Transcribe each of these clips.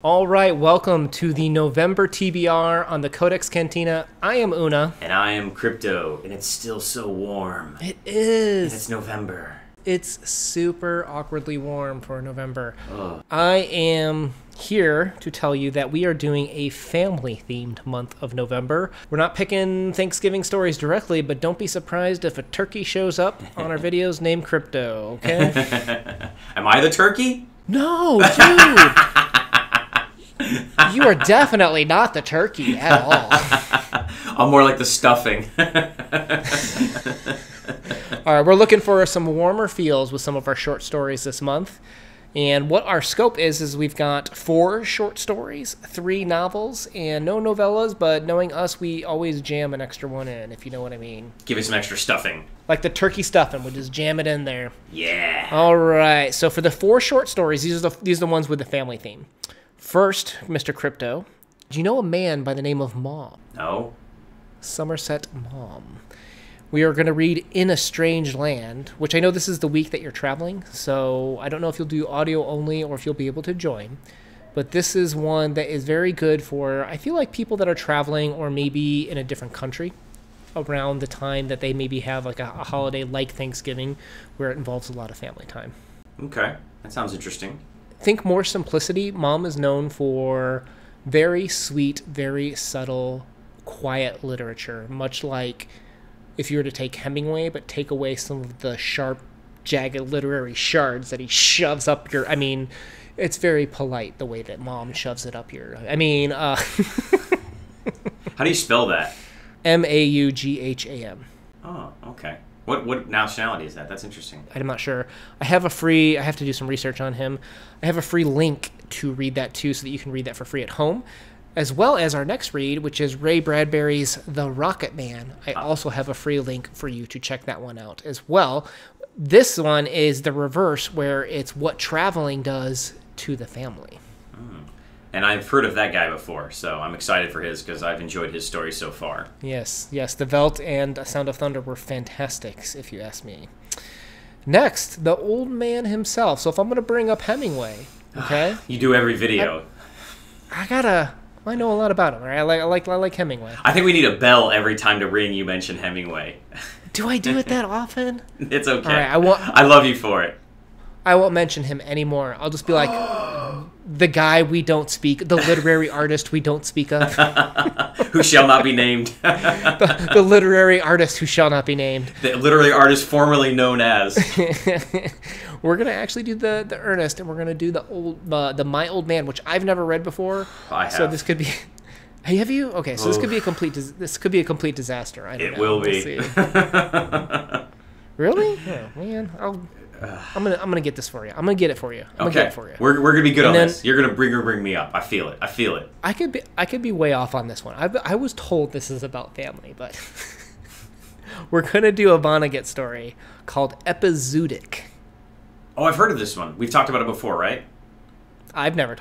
All right, welcome to the November TBR on the Codex Cantina. I am Una. And I am Crypto, and it's still so warm. It is. And it's November. It's super awkwardly warm for November. Ugh. I am here to tell you that we are doing a family-themed month of November. We're not picking Thanksgiving stories directly, but don't be surprised if a turkey shows up on our videos named Crypto, okay? Am I the turkey? No, dude! You are definitely not the turkey at all. I'm more like the stuffing. All right, we're looking for some warmer feels with some of our short stories this month. And what our scope is we've got 4 short stories, 3 novels, and no novellas, but knowing us, we always jam an extra one in, if you know what I mean. Give it some extra stuffing. Like the turkey stuffing, we'll just jam it in there. Yeah. All right, so for the 4 short stories, these are the ones with the family theme. First, Mr. Crypto, do you know a man by the name of Mom? No. Somerset Maugham. We are going to read In a Strange Land, which I know this is the week that you're traveling, so I don't know if you'll do audio only or if you'll be able to join. But this is one that is very good for, I feel like, people that are traveling or maybe in a different country around the time that they maybe have like a holiday like Thanksgiving where it involves a lot of family time. Okay. That sounds interesting. Think more simplicity. Mom is known for very sweet, very subtle, quiet literature, much like if you were to take Hemingway, but take away some of the sharp, jagged literary shards that he shoves up your... I mean, it's very polite the way that Mom shoves it up your... I mean... How do you spell that? Maugham. Oh, okay. What nationality is that? That's interesting. I'm not sure. I have to do some research on him. I have a free link to read that too, so that you can read that for free at home, as well as our next read, which is Ray Bradbury's The Rocket Man. I also have a free link for you to check that one out as well. This one is the reverse, where it's what traveling does to the family. And I've heard of that guy before, so I'm excited for his because I've enjoyed his story so far. Yes. The Veldt and Sound of Thunder were fantastic, if you ask me. Next, the old man himself. So if I'm going to bring up Hemingway, okay? You do every video. I know a lot about him, right? I like Hemingway. I think we need a bell every time to ring you mention Hemingway. Do I do it that often? It's okay. All right, I love you for it. I won't mention him anymore. I'll just be like, the guy we don't speak, the literary artist we don't speak of. Who shall not be named. the literary artist who shall not be named. The literary artist formerly known as. We're going to actually do the Ernest, and we're going to do the My Old Man, which I've never read before. I have. So this could be... Hey, have you? Okay, so this could be a complete disaster. I don't know. It will be. We'll see. Really? Oh, man. I'm gonna get this for you. I'm gonna get it for you. We're gonna be good on this. You're gonna bring me up. I feel it. I could be way off on this one. I was told this is about family, but we're gonna do a Vonnegut story called Epizootic. Oh, I've heard of this one. We've talked about it before, right? I've never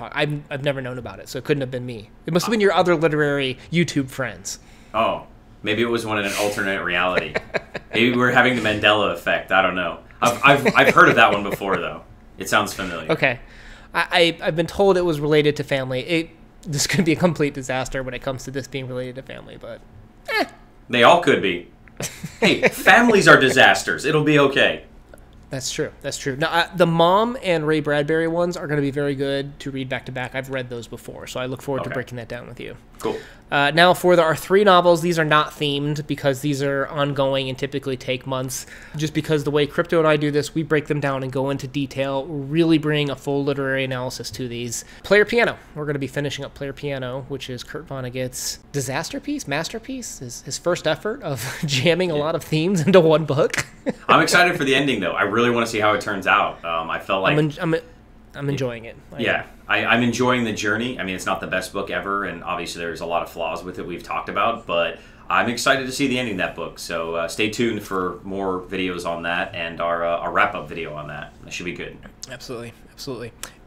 known about it, so it couldn't have been me. It must have been your other literary YouTube friends. Oh, maybe it was one in an alternate reality. Maybe we're having the Mandela effect. I don't know. I've heard of that one before, though. It sounds familiar. Okay. I've been told it was related to family. This could be a complete disaster when it comes to this being related to family, but... They all could be. Hey, families are disasters. It'll be okay. That's true. Now, the Mom and Ray Bradbury ones are going to be very good to read back-to-back. I've read those before, so I look forward to breaking that down with you. Cool. Now, for our 3 novels, these are not themed because these are ongoing and typically take months. Just because the way Crypto and I do this, we break them down and go into detail, really bring a full literary analysis to these. Player Piano. We're going to be finishing up Player Piano, which is Kurt Vonnegut's masterpiece, his first effort of jamming a lot of themes into one book. I'm excited for the ending, though. I really want to see how it turns out. I felt like... I'm enjoying it. I'm enjoying the journey. I mean, it's not the best book ever, and obviously there's a lot of flaws with it we've talked about, but I'm excited to see the ending of that book. So stay tuned for more videos on that and our wrap-up video on that. That should be good. Absolutely.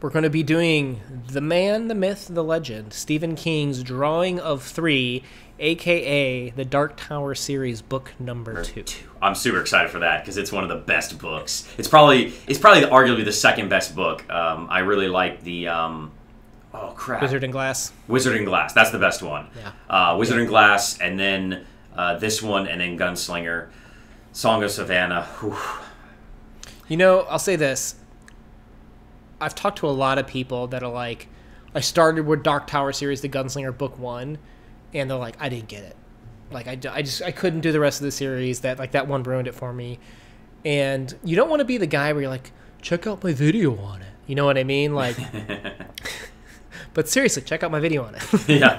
We're going to be doing The Man, the Myth, the Legend, Stephen King's Drawing of Three, a.k.a. the Dark Tower series, book number 2. I'm super excited for that because it's one of the best books. It's probably arguably the second best book. I really like the Oh crap! Wizard and Glass. Wizard and Glass. That's the best one. Yeah. Wizard and Glass, and then this one, and then Gunslinger, Song of Savannah. Whew. You know, I'll say this. I've talked to a lot of people that are like, I started with Dark Tower series, the Gunslinger book 1, and they're like, I didn't get it. Like, I couldn't do the rest of the series. That one ruined it for me. And you don't want to be the guy where you're like, check out my video on it. You know what I mean? Like, but seriously, check out my video on it. Yeah.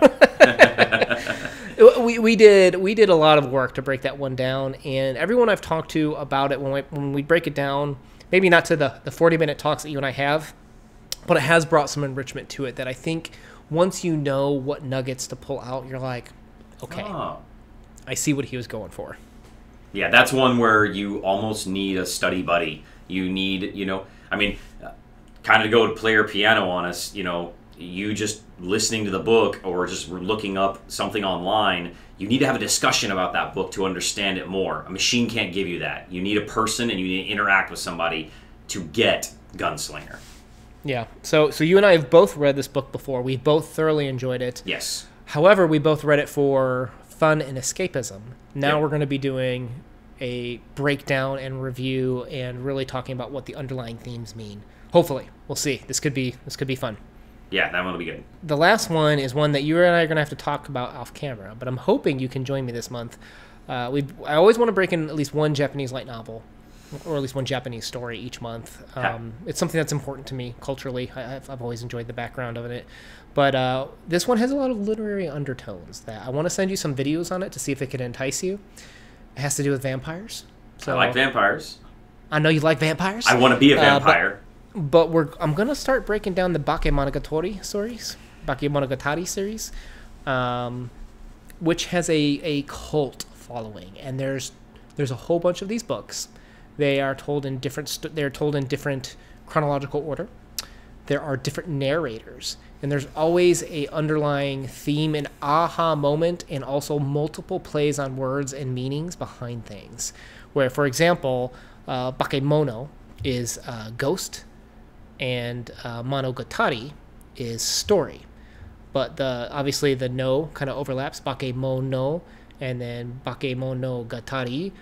we did a lot of work to break that one down, and everyone I've talked to about it, when we break it down, maybe not to the 40-minute talks that you and I have, but it has brought some enrichment to it that I think once you know what nuggets to pull out, you're like, okay, I see what he was going for. Yeah, that's one where you almost need a study buddy. You need, kind of go to player piano on us, you just listening to the book or just looking up something online, you need to have a discussion about that book to understand it more. A machine can't give you that. You need a person and you need to interact with somebody to get Gunslinger. Yeah. So you and I have both read this book before. We both thoroughly enjoyed it. Yes. However, we both read it for fun and escapism. Now we're going to be doing a breakdown and review and really talking about what the underlying themes mean. Hopefully. We'll see. This could be fun. Yeah, that one will be good. The last one is one that you and I are going to have to talk about off camera, but I'm hoping you can join me this month. I always want to break in at least one Japanese light novel, or at least one Japanese story each month. It's something that's important to me culturally. I've always enjoyed the background of it. But this one has a lot of literary undertones that I want to send you some videos on it to see if it can entice you. It has to do with vampires. So, I like vampires. I know you like vampires. I want to be a vampire. But I'm going to start breaking down the Bakemonogatari series, which has a cult following. And there's a whole bunch of these books. They are told in different chronological order. There are different narrators. And there's always a underlying theme, an aha moment, and also multiple plays on words and meanings behind things. Where, for example, Bakemono is ghost, and Monogatari is story. But obviously the no kind of overlaps, Bakemono, and then Bakemonogatari.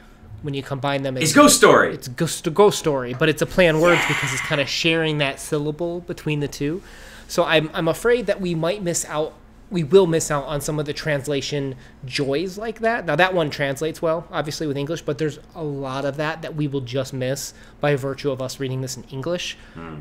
When you combine them, it's ghost story. It's ghost story, but it's a play on words because it's kind of sharing that syllable between the two. So I'm afraid that we might miss out. We will miss out on some of the translation joys like that. Now, that one translates well, obviously, with English, but there's a lot of that we will just miss by virtue of us reading this in English.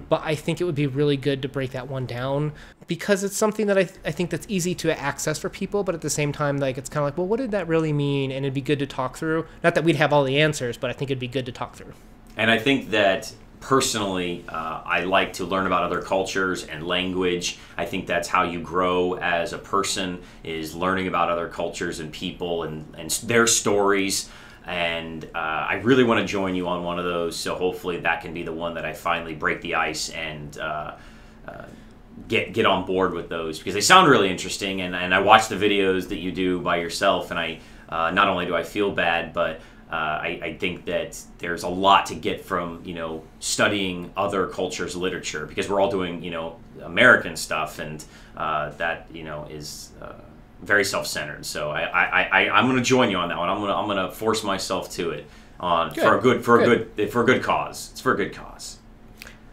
But I think it would be really good to break that one down because it's something that I think that's easy to access for people, but at the same time, like, it's kind of like, well, what did that really mean? And it'd be good to talk through. Not that we'd have all the answers, but I think it'd be good to talk through. And I think that personally, I like to learn about other cultures and language. I think that's how you grow as a person, is learning about other cultures and people and their stories. And I really want to join you on one of those, so hopefully that can be the one that I finally break the ice and get on board with those, because they sound really interesting, and I watch the videos that you do by yourself, and I not only do I feel bad, but I think that there's a lot to get from, studying other cultures' literature, because we're all doing, American stuff, and that, is very self-centered. So I'm going to join you on that one. I'm going to force myself to it for a good cause. It's for a good cause.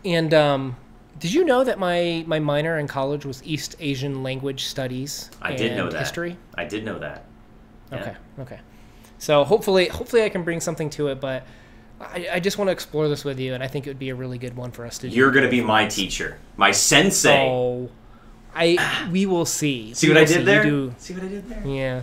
And did you know that my minor in college was East Asian Language Studies? I did know that. History. I did know that. Yeah. Okay. So hopefully I can bring something to it, but I just want to explore this with you, and I think it would be a really good one for us to do. You're going to be my teacher, my sensei. Oh, we will see. See what I did there? See what I did there? Yeah,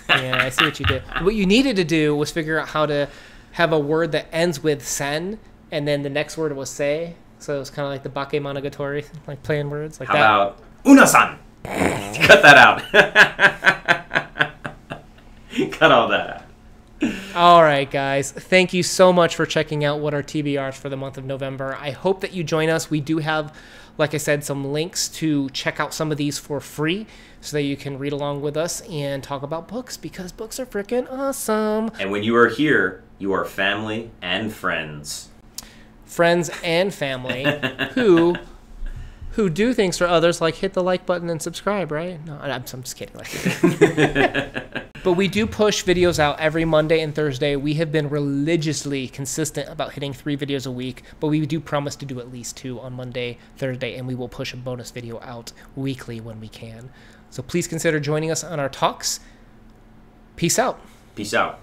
I see what you did. What you needed to do was figure out how to have a word that ends with sen, and then the next word was say. So it's kind of like the Bakemonogatari, like playing words like that. How about una-san? Cut that out. Cut all that out. All right, guys. Thank you so much for checking out what our TBRs for the month of November. I hope that you join us. We do have, like I said, some links to check out some of these for free so that you can read along with us and talk about books, because books are freaking awesome. And when you are here, you are family and friends. Friends and family who who do things for others, like hit the like button and subscribe, right? No, I'm just kidding. But we do push videos out every Monday and Thursday. We have been religiously consistent about hitting 3 videos a week, but we do promise to do at least 2 on Monday, Thursday, and we will push a bonus video out weekly when we can. So please consider joining us on our talks. Peace out. Peace out.